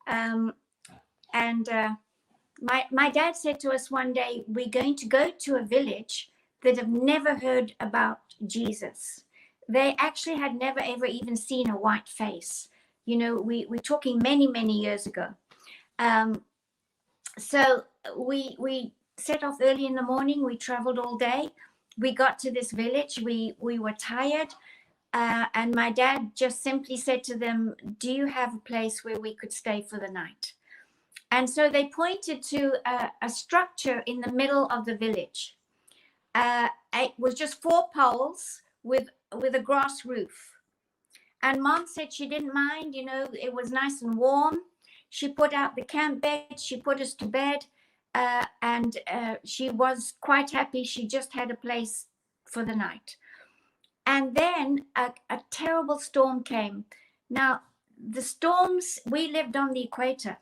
Um, and my dad said to us one day, we're going to go to a village that have never heard about Jesus. They actually had never ever even seen a white face. You know, we're talking many, many years ago. So we set off early in the morning. We traveled all day. We got to this village. We were tired. And my dad just simply said to them, do you have a place where we could stay for the night? And so they pointed to a structure in the middle of the village. It was just 4 poles with a grass roof. And Mom said she didn't mind, you know, it was nice and warm. She put out the camp bed, she put us to bed, and she was quite happy. She just had a place for the night. And then a terrible storm came. Now, the storms, we lived on the equator.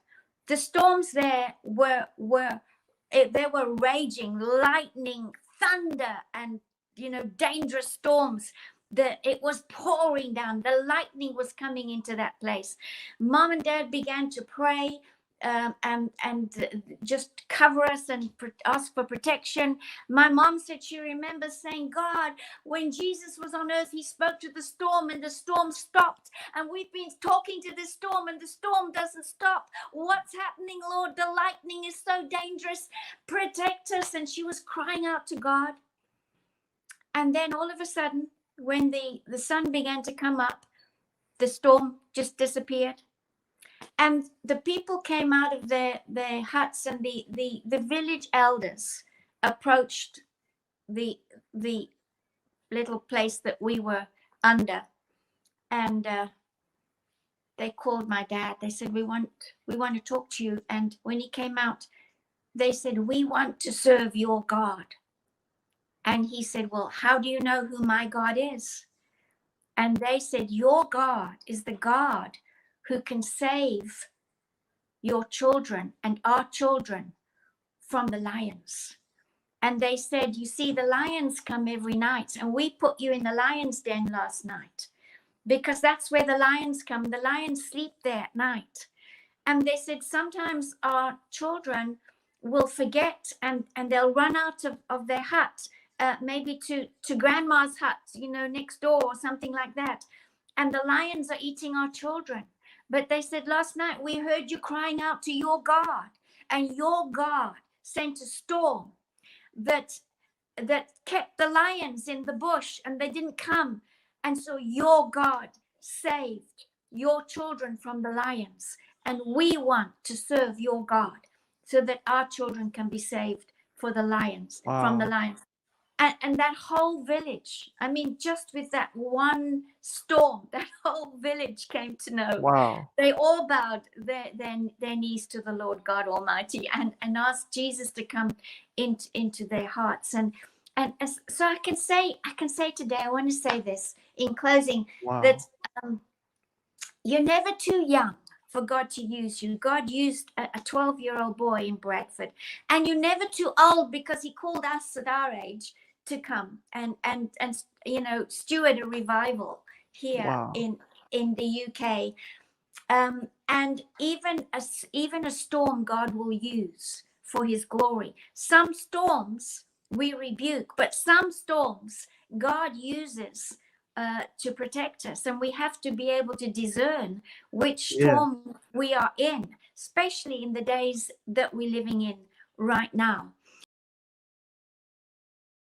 The storms there were raging, lightning, thunder, and, you know, dangerous storms. It was pouring down. The lightning was coming into that place. Mom and Dad began to pray and just cover us and ask for protection. My mom said she remembers saying, God, when Jesus was on earth, he spoke to the storm and the storm stopped. And we've been talking to the storm and the storm doesn't stop. What's happening, Lord? The lightning is so dangerous. Protect us. And she was crying out to God. And then all of a sudden, when the sun began to come up, the storm just disappeared. And the people came out of their huts, and the village elders approached the little place that we were under. And they called my dad. They said, we want to talk to you. And when he came out, they said, we want to serve your God. And he said, well, how do you know who my God is? And they said, your God is the God who can save your children and our children from the lions. And they said, you see, the lions come every night, and we put you in the lion's den last night because that's where the lions come. The lions sleep there at night. And they said, sometimes our children will forget and they'll run out of their hut, maybe to grandma's hut, you know, next door or something like that. And the lions are eating our children. But they said, last night we heard you crying out to your God, and your God sent a storm that kept the lions in the bush and they didn't come. And so your God saved your children from the lions. And we want to serve your God so that our children can be saved for the lions, from the lions. And that whole village, I mean, just with that one storm, that whole village came to know. Wow. They all bowed their knees to the Lord God Almighty and asked Jesus to come into their hearts. And so I can say today, I want to say this in closing, that you're never too young for God to use you. God used a 12-year-old boy in Bradford, and you're never too old, because he called us at our age to come and you know, steward a revival here in the UK. And even a storm God will use for his glory. Some storms we rebuke, but some storms God uses to protect us, and we have to be able to discern which storm we are in, especially in the days that we're living in right now.